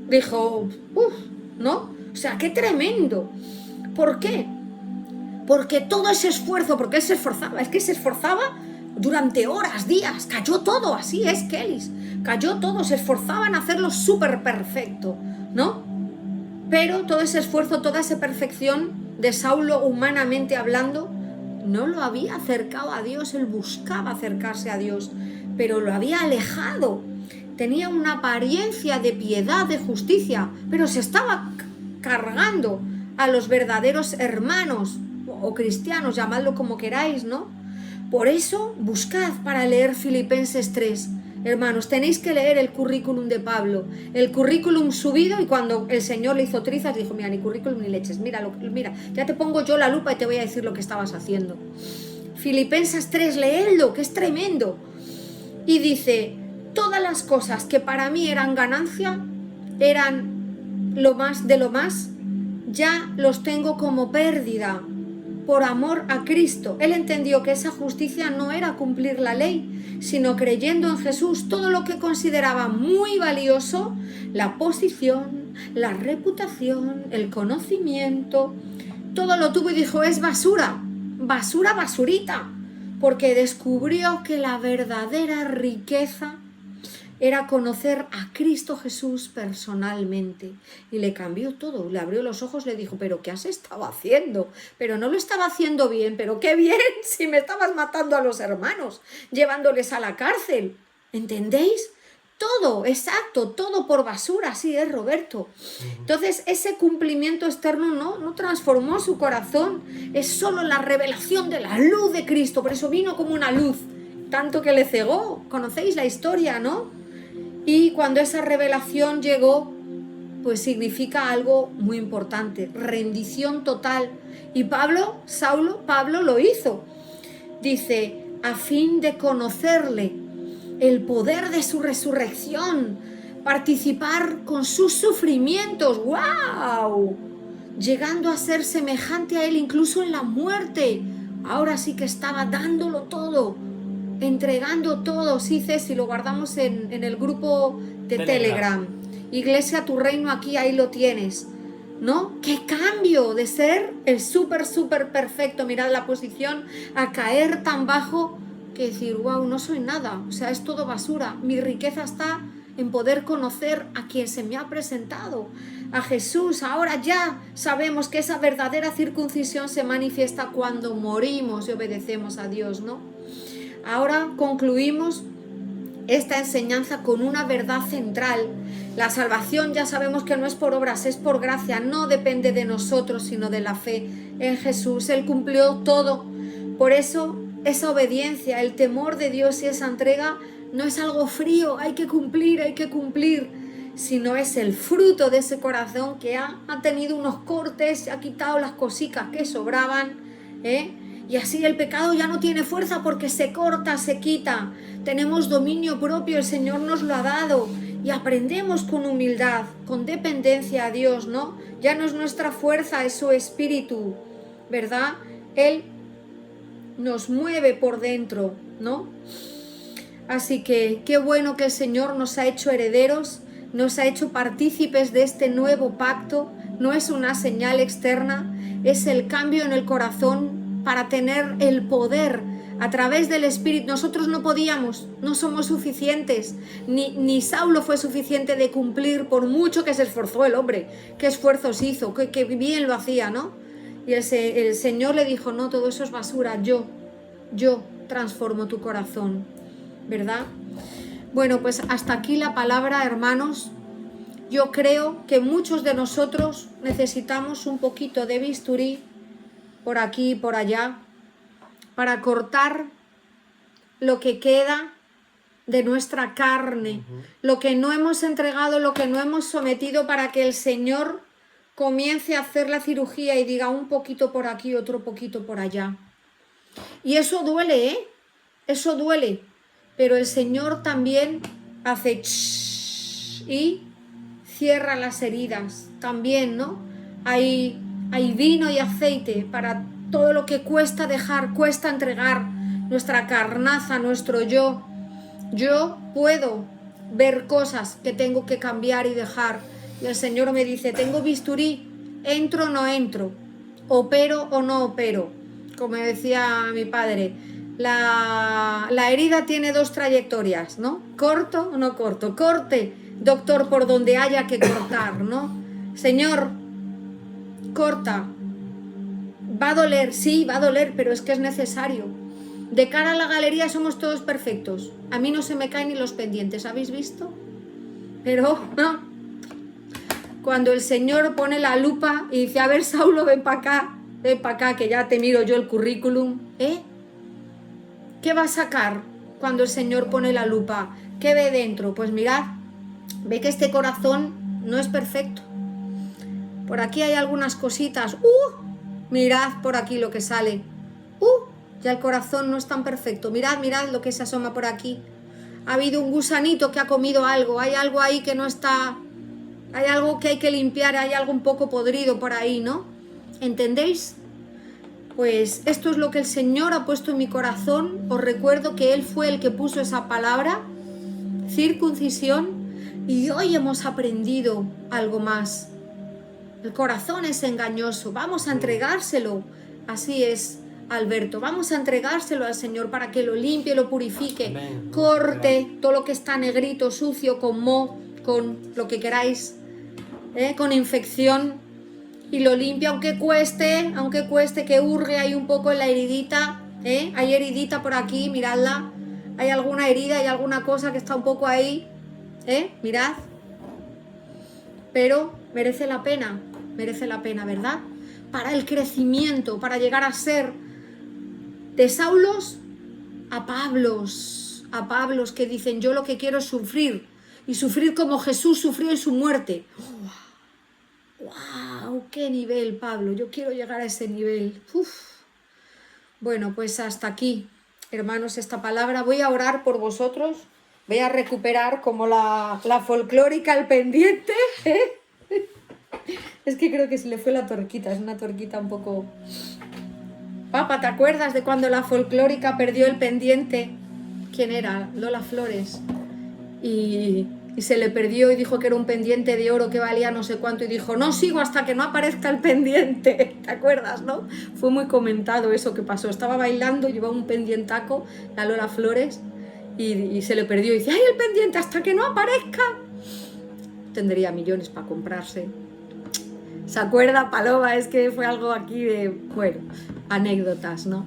Dijo, uff, ¿no? O sea, qué tremendo. ¿Por qué? Porque todo ese esfuerzo, porque él se esforzaba, es que se esforzaba durante horas, días, cayó todo, así es Kellys, cayó todo, se esforzaba en hacerlo súper perfecto, ¿no? Pero todo ese esfuerzo, toda esa perfección de Saulo, humanamente hablando, no lo había acercado a Dios. Él buscaba acercarse a Dios, pero lo había alejado. Tenía una apariencia de piedad, de justicia, pero se estaba cargando a los verdaderos hermanos o cristianos, llamadlo como queráis, ¿no? Por eso, buscad para leer Filipenses 3. Hermanos, tenéis que leer el currículum de Pablo, el currículum subido, y cuando el Señor le hizo trizas, dijo, mira, ni currículum ni leches, mira, ya te pongo yo la lupa y te voy a decir lo que estabas haciendo. Filipenses 3, leedlo, que es tremendo. Y dice, todas las cosas que para mí eran ganancia, eran lo más de lo más, ya los tengo como pérdida por amor a Cristo. Él entendió que esa justicia no era cumplir la ley, sino creyendo en Jesús, todo lo que consideraba muy valioso, la posición, la reputación, el conocimiento, todo lo tuvo y dijo, es basura, basura, basurita, porque descubrió que la verdadera riqueza era conocer a Cristo Jesús personalmente, y le cambió todo, le abrió los ojos, le dijo, pero ¿qué has estado haciendo? Pero no lo estaba haciendo bien, pero qué bien, si me estabas matando a los hermanos, llevándoles a la cárcel, ¿entendéis? Todo, exacto, todo por basura, así es, Roberto. Entonces ese cumplimiento externo no transformó su corazón, es solo la revelación de la luz de Cristo, por eso vino como una luz, tanto que le cegó, conocéis la historia, ¿no? Y cuando esa revelación llegó, pues significa algo muy importante, rendición total. Y Pablo lo hizo. Dice, a fin de conocerle, el poder de su resurrección, participar con sus sufrimientos. ¡Wow! Llegando a ser semejante a él incluso en la muerte. Ahora sí que estaba dándolo todo, entregando todo. Sí, Ceci, lo guardamos en el grupo de Telegram. Iglesia, tu reino aquí, ahí lo tienes, ¿no? ¡Qué cambio de ser el súper perfecto! Mirad la posición, a caer tan bajo que decir, wow, no soy nada, o sea, es todo basura. Mi riqueza está en poder conocer a quien se me ha presentado, a Jesús. Ahora ya sabemos que esa verdadera circuncisión se manifiesta cuando morimos y obedecemos a Dios, ¿no? Ahora concluimos esta enseñanza con una verdad central. La salvación ya sabemos que no es por obras, es por gracia, no depende de nosotros, sino de la fe en Jesús. Él cumplió todo. Por eso, esa obediencia, el temor de Dios y esa entrega no es algo frío, hay que cumplir, sino es el fruto de ese corazón que ha tenido unos cortes, ha quitado las cositas que sobraban, y así el pecado ya no tiene fuerza porque se corta, se quita. Tenemos dominio propio, el Señor nos lo ha dado y aprendemos con humildad, con dependencia a Dios, ¿no? Ya no es nuestra fuerza, es su espíritu, ¿verdad? Él nos mueve por dentro, ¿no? Así que qué bueno que el Señor nos ha hecho herederos, nos ha hecho partícipes de este nuevo pacto. No es una señal externa, es el cambio en el corazón para tener el poder a través del Espíritu. Nosotros no podíamos, no somos suficientes, ni Saulo fue suficiente de cumplir, por mucho que se esforzó el hombre, qué esfuerzos hizo, qué bien lo hacía, ¿no? Y el Señor le dijo, no, todo eso es basura, yo transformo tu corazón, ¿verdad? Bueno, pues hasta aquí la palabra, hermanos. Yo creo que muchos de nosotros necesitamos un poquito de bisturí, por aquí y por allá, para cortar lo que queda de nuestra carne, lo que no hemos entregado, lo que no hemos sometido, para que el Señor comience a hacer la cirugía y diga un poquito por aquí, otro poquito por allá. Y eso duele, eso duele, pero el Señor también hace y cierra las heridas también, ¿no? Hay vino y aceite para todo lo que cuesta dejar, cuesta entregar, nuestra carnaza, nuestro yo. Yo puedo ver cosas que tengo que cambiar y dejar, Y el Señor me dice, tengo bisturí, entro o no entro, opero o no opero. Como decía mi padre, la herida tiene dos trayectorias, ¿no? Corto o no corto. Corte, doctor, por donde haya que cortar, ¿no? Señor, corta. Va a doler, sí, va a doler, pero es que es necesario. De cara a la galería somos todos perfectos. A mí no se me caen ni los pendientes, ¿habéis visto? Pero cuando el Señor pone la lupa y dice, a ver, Saulo, ven para acá, que ya te miro yo el currículum, ¿eh? ¿Qué va a sacar cuando el Señor pone la lupa? ¿Qué ve dentro? Pues mirad, ve que este corazón no es perfecto. Por aquí hay algunas cositas. Mirad por aquí lo que sale. Ya el corazón no es tan perfecto. Mirad lo que se asoma por aquí. Ha habido un gusanito que ha comido algo. Hay algo ahí que no está... Hay algo que hay que limpiar. Hay algo un poco podrido por ahí, ¿no? ¿Entendéis? Pues esto es lo que el Señor ha puesto en mi corazón. Os recuerdo que Él fue el que puso esa palabra, circuncisión, y hoy hemos aprendido algo más. El corazón es engañoso. Vamos a entregárselo. Así es, Alberto. Vamos a entregárselo al Señor para que lo limpie, lo purifique. Amén. Corte todo lo que está negrito, sucio, con moho, con lo que queráis, con infección, y lo limpia, aunque cueste, que hurgue ahí un poco en la heridita. Hay heridita por aquí, miradla. Hay alguna herida, hay alguna cosa que está un poco ahí. Mirad. Pero merece la pena, ¿verdad? Para el crecimiento, para llegar a ser de Saulos a Pablos que dicen, yo lo que quiero es sufrir, y sufrir como Jesús sufrió en su muerte. ¡Wow! ¡Qué nivel, Pablo! Yo quiero llegar a ese nivel. Bueno, pues hasta aquí, hermanos, esta palabra. Voy a orar por vosotros. Voy a recuperar como la folclórica el pendiente. Es que creo que se le fue la tuerquita. Es una tuerquita un poco... Papá, ¿te acuerdas de cuando la folclórica perdió el pendiente? ¿Quién era? Lola Flores. Y se le perdió y dijo que era un pendiente de oro que valía no sé cuánto. Y dijo, no sigo hasta que no aparezca el pendiente. ¿Te acuerdas, no? Fue muy comentado eso que pasó. Estaba bailando, llevaba un pendientaco, la Lola Flores, y se le perdió. Y dice, ¡ay, el pendiente hasta que no aparezca! Tendría millones para comprarse. ¿Se acuerda, Paloma? Es que fue algo aquí de, bueno, anécdotas, ¿no?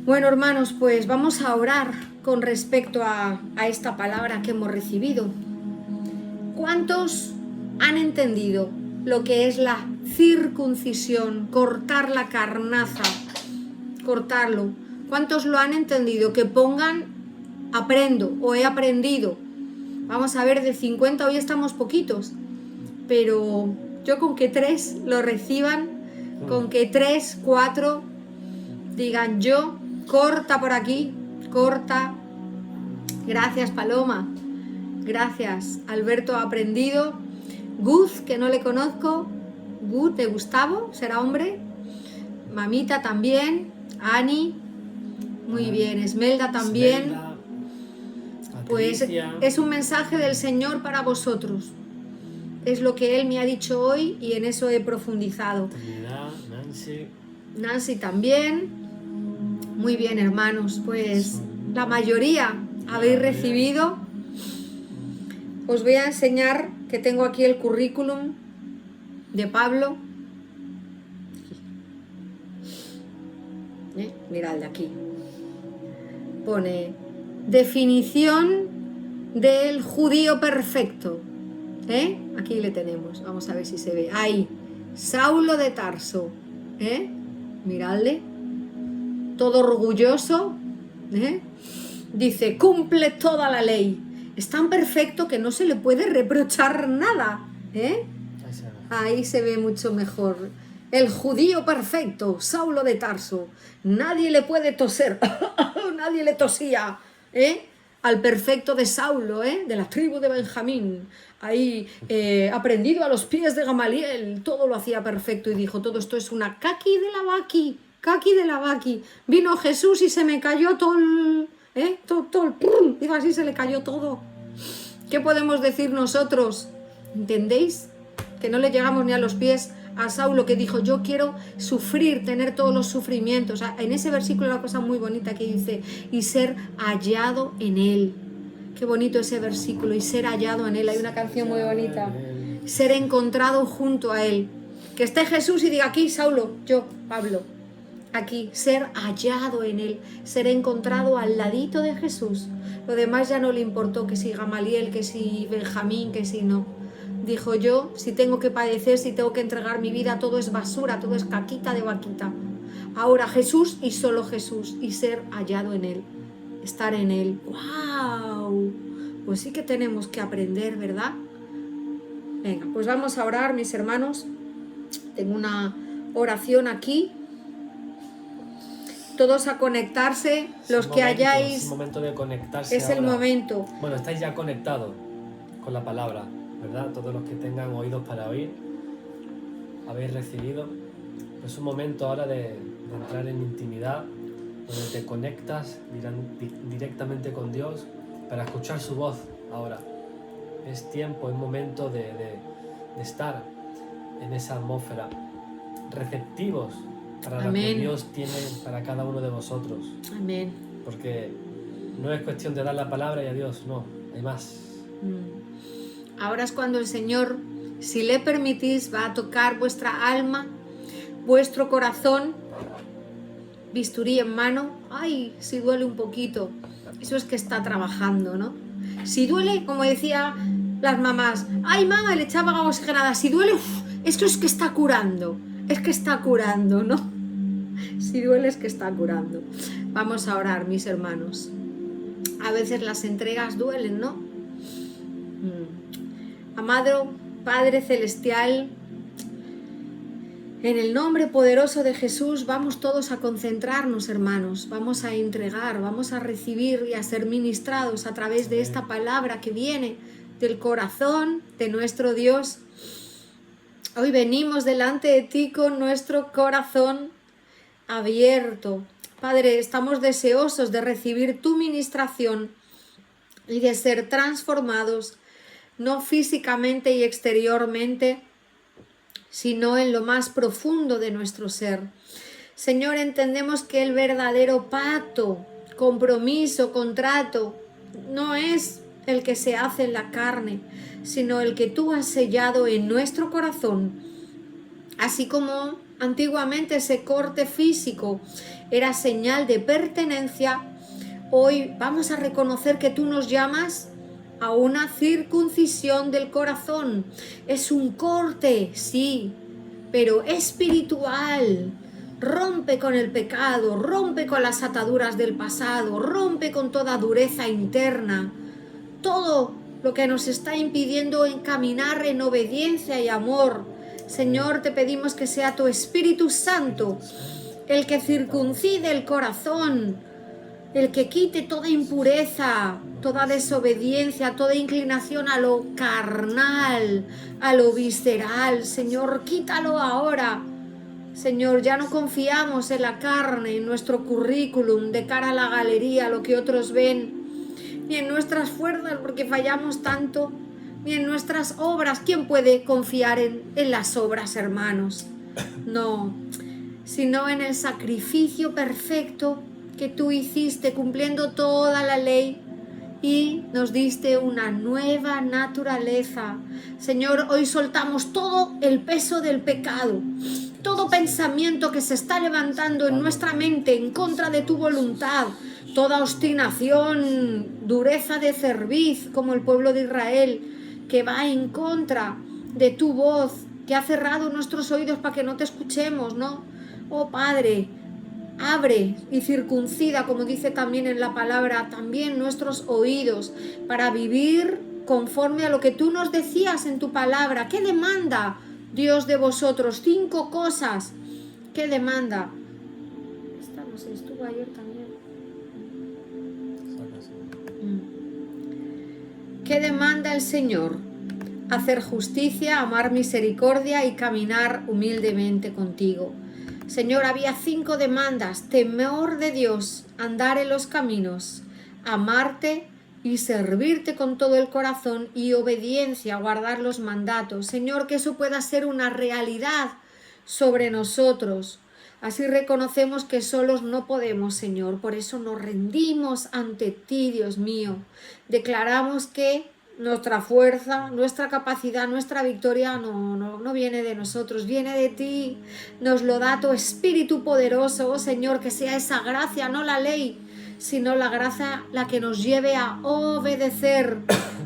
Bueno, hermanos, pues vamos a orar con respecto a esta palabra que hemos recibido. ¿Cuántos han entendido lo que es la circuncisión? Cortar la carnaza, cortarlo. ¿Cuántos lo han entendido? Que pongan aprendo o he aprendido. Vamos a ver, de 50 hoy estamos poquitos, pero yo con que 3 lo reciban, con que 3, 4 digan yo, corta por aquí, corta. Gracias, Paloma. Gracias. Alberto ha aprendido. Guz, que no le conozco. Guz de Gustavo, será hombre. Mamita también. Ani. Muy bien. Esmelda también. Esmelda, pues Patricia. es un mensaje del Señor para vosotros. Es lo que Él me ha dicho hoy y en eso he profundizado. Trinidad, Nancy. Nancy también. Muy bien, hermanos. Pues la mayoría habéis recibido. Os voy a enseñar que tengo aquí el currículum de Pablo. Mirad de aquí. Pone definición del judío perfecto. Aquí le tenemos. Vamos a ver si se ve. Ahí. Saulo de Tarso. Miradle. Todo orgulloso. Dice, cumple toda la ley. Es tan perfecto que no se le puede reprochar nada. Ahí se ve mucho mejor. El judío perfecto, Saulo de Tarso. Nadie le puede toser. Nadie le tosía. Al perfecto de Saulo, de la tribu de Benjamín. Ahí, aprendido a los pies de Gamaliel. Todo lo hacía perfecto y dijo, todo esto es una caqui de la vaqui. Caqui de la vaqui. Vino Jesús y se me cayó todo el... todo el... Digo, así se le cayó todo. ¿Qué podemos decir nosotros? ¿Entendéis? Que no le llegamos ni a los pies a Saulo, que dijo, yo quiero sufrir, tener todos los sufrimientos. En ese versículo hay una cosa muy bonita que dice, y ser hallado en él. Qué bonito ese versículo, y ser hallado en él. Hay una canción muy bonita. Ser encontrado junto a él. Que esté Jesús y diga, aquí Saulo, yo, Pablo. Aquí, ser hallado en él, ser encontrado al ladito de Jesús. Lo demás ya no le importó, que si Gamaliel, que si Benjamín, que si no. Dijo, yo, si tengo que padecer, si tengo que entregar mi vida, todo es basura, todo es caquita de vaquita. Ahora Jesús y solo Jesús, y ser hallado en él, estar en él. ¡Wow! Pues sí que tenemos que aprender, ¿verdad? Venga, pues vamos a orar, mis hermanos. Tengo una oración aquí. Todos a conectarse, los que hayáis... Es el momento de conectarse. Es el momento. Bueno, estáis ya conectados con la palabra, ¿verdad? Todos los que tengan oídos para oír, habéis recibido. Es un momento ahora de entrar en intimidad, donde te conectas directamente con Dios para escuchar su voz ahora. Es tiempo, es momento de estar en esa atmósfera, receptivos para lo que Dios tiene para cada uno de vosotros. Amén. Porque no es cuestión de dar la palabra y adiós, no, hay más. Ahora es cuando el Señor, si le permitís, va a tocar vuestra alma, vuestro corazón, bisturí en mano. Ay, si duele un poquito, eso es que está trabajando, ¿no? Si duele, como decía las mamás, ay mamá, le echaba agua oxigenada, si duele, es que está curando, ¿no? Si duele es que está curando. Vamos a orar, mis hermanos. A veces las entregas duelen, ¿no? Amado Padre Celestial, en el nombre poderoso de Jesús, vamos todos a concentrarnos, hermanos. Vamos a entregar, vamos a recibir y a ser ministrados a través de esta palabra que viene del corazón de nuestro Dios. Hoy venimos delante de ti con nuestro corazón abierto. Padre, estamos deseosos de recibir tu ministración y de ser transformados, no físicamente y exteriormente, sino en lo más profundo de nuestro ser. Señor, entendemos que el verdadero pacto, compromiso, contrato, no es el que se hace en la carne, sino el que tú has sellado en nuestro corazón. Así como antiguamente ese corte físico era señal de pertenencia, hoy vamos a reconocer que tú nos llamas a una circuncisión del corazón. Es un corte, sí, pero espiritual. Rompe con el pecado, rompe con las ataduras del pasado, rompe con toda dureza interna. Todo lo que nos está impidiendo caminar en obediencia y amor. Señor, te pedimos que sea tu Espíritu Santo el que circuncide el corazón, el que quite toda impureza, toda desobediencia, toda inclinación a lo carnal, a lo visceral. Señor, quítalo ahora. Señor, ya no confiamos en la carne, en nuestro currículum, de cara a la galería, lo que otros ven, ni en nuestras fuerzas, porque fallamos tanto, ni en nuestras obras. ¿Quién puede confiar en las obras, hermanos? No, sino en el sacrificio perfecto que tú hiciste, cumpliendo toda la ley, y nos diste una nueva naturaleza. Señor, hoy soltamos todo el peso del pecado, todo pensamiento que se está levantando en nuestra mente en contra de tu voluntad, toda obstinación, dureza de cerviz, como el pueblo de Israel, que va en contra de tu voz, que ha cerrado nuestros oídos para que no te escuchemos, ¿no? Oh Padre, abre y circuncida, como dice también en la palabra, también nuestros oídos para vivir conforme a lo que tú nos decías en tu palabra. ¿Qué demanda Dios de vosotros? 5 cosas. ¿Qué demanda? Esta no sé, estuvo ayer también. ¿Qué demanda el Señor? Hacer justicia, amar misericordia y caminar humildemente contigo. Señor, había 5 demandas: temor de Dios, andar en los caminos, amarte, y servirte con todo el corazón y obediencia, guardar los mandatos. Señor, que eso pueda ser una realidad sobre nosotros. Así reconocemos que solos no podemos, Señor. Por eso nos rendimos ante ti, Dios mío. Declaramos que nuestra fuerza, nuestra capacidad, nuestra victoria no viene de nosotros, viene de ti. Nos lo da tu Espíritu poderoso, oh Señor, que sea esa gracia, no la ley, sino la gracia la que nos lleve a obedecer,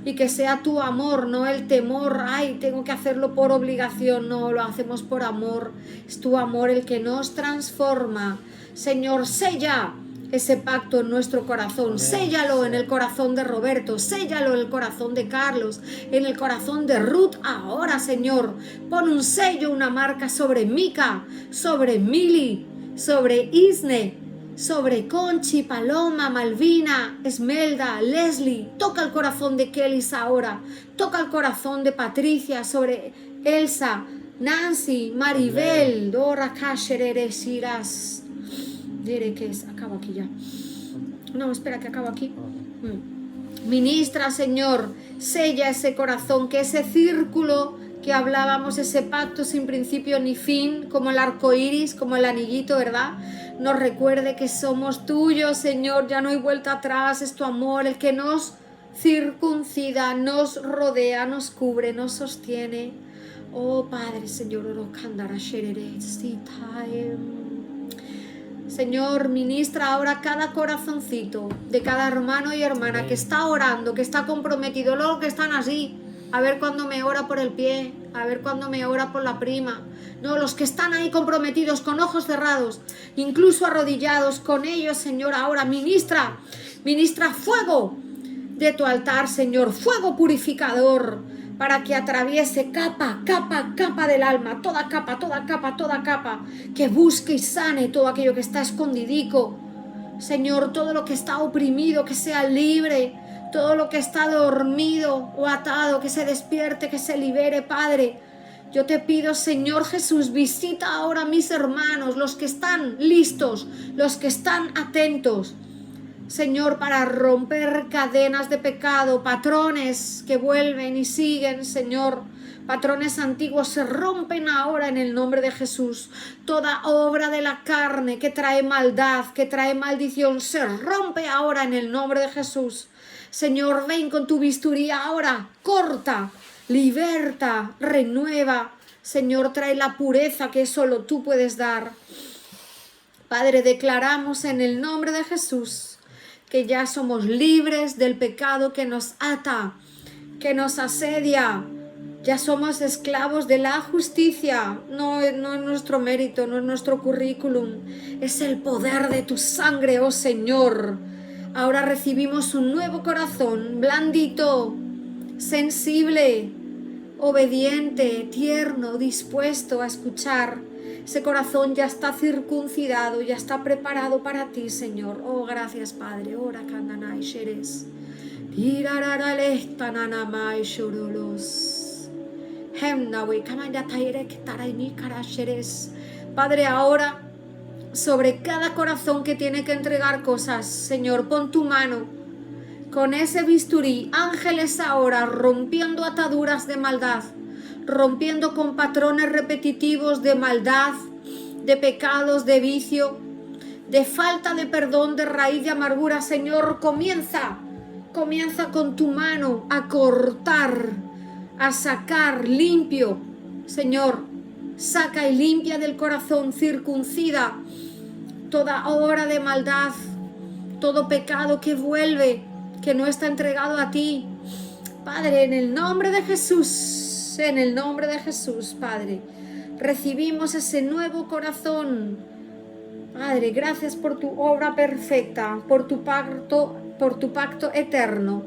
y que sea tu amor, no el temor, ay, tengo que hacerlo por obligación. No, lo hacemos por amor. Es tu amor el que nos transforma. Señor, sella ese pacto en nuestro corazón, séllalo en el corazón de Roberto, séllalo en el corazón de Carlos, en el corazón de Ruth ahora, Señor. Pon un sello, una marca sobre Mica, sobre Mili, sobre Isne, sobre Conchi, Paloma, Malvina, Esmelda, Leslie. Toca el corazón de Kelis ahora, toca el corazón de Patricia, sobre Elsa, Nancy, Maribel, Dora, Kasherere, Shiras. Diré que es, acabo aquí ya. No, espera, que acabo aquí. Ministra, Señor, sella ese corazón, que ese círculo que hablábamos, ese pacto sin principio ni fin, como el arco iris, como el anillito, ¿verdad? Nos recuerde que somos tuyos, Señor, ya no hay vuelta atrás, es tu amor el que nos circuncida, nos rodea, nos cubre, nos sostiene. Oh Padre, Señor, Señor, ministra ahora cada corazoncito de cada hermano y hermana que está orando, que está comprometido, luego que están así, a ver cuándo me ora por el pie, a ver cuándo me ora por la prima. No, los que están ahí comprometidos, con ojos cerrados, incluso arrodillados, con ellos, Señor, ahora ministra fuego de tu altar, Señor, fuego purificador, para que atraviese capa del alma, toda capa, que busque y sane todo aquello que está escondidico. Señor, todo lo que está oprimido, que sea libre, todo lo que está dormido o atado, que se despierte, que se libere, Padre. Yo te pido, Señor Jesús, visita ahora a mis hermanos, los que están listos, los que están atentos, Señor, para romper cadenas de pecado, patrones que vuelven y siguen, Señor, patrones antiguos se rompen ahora en el nombre de Jesús. Toda obra de la carne que trae maldad, que trae maldición, se rompe ahora en el nombre de Jesús. Señor, ven con tu bisturí ahora, corta, liberta, renueva. Señor, trae la pureza que solo tú puedes dar. Padre, declaramos en el nombre de Jesús que ya somos libres del pecado que nos ata, que nos asedia. Ya somos esclavos de la justicia. No es nuestro mérito, no es nuestro currículum. Es el poder de tu sangre, oh Señor. Ahora recibimos un nuevo corazón, blandito, sensible, obediente, tierno, dispuesto a escuchar. Ese corazón ya está circuncidado, ya está preparado para ti, Señor. Oh, gracias, Padre. Ora kandanai sheres. Tirararales tananamai shorolos. Hemnawe kamandataire ketaraini karasheres. Padre, ahora sobre cada corazón que tiene que entregar cosas, Señor, pon tu mano con ese bisturí, ángeles ahora rompiendo ataduras de maldad, rompiendo con patrones repetitivos de maldad, de pecados, de vicio, de falta de perdón, de raíz de amargura. Señor, comienza con tu mano a cortar, a sacar limpio. Señor, saca y limpia del corazón, circuncida toda obra de maldad, todo pecado que vuelve, que no está entregado a ti. Padre, en el nombre de Jesús, Padre, recibimos ese nuevo corazón. Padre, gracias por tu obra perfecta, por tu pacto eterno.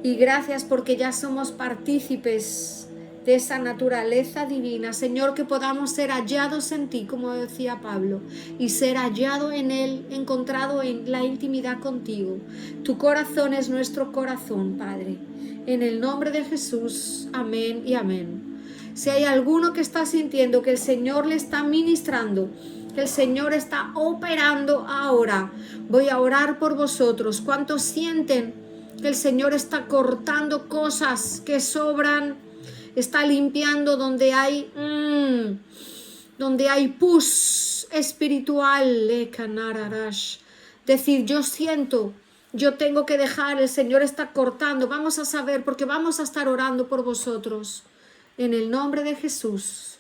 Y gracias porque ya somos partícipes de esa naturaleza divina. Señor, que podamos ser hallados en ti, como decía Pablo, y ser hallado en él, encontrado en la intimidad contigo. Tu corazón es nuestro corazón, Padre. En el nombre de Jesús, amén y amén. Si hay alguno que está sintiendo que el Señor le está ministrando, que el Señor está operando ahora, voy a orar por vosotros. ¿Cuántos sienten que el Señor está cortando cosas que sobran, está limpiando donde hay pus espiritual. Decir, yo siento, yo tengo que dejar, el Señor está cortando. Vamos a saber, porque vamos a estar orando por vosotros. En el nombre de Jesús.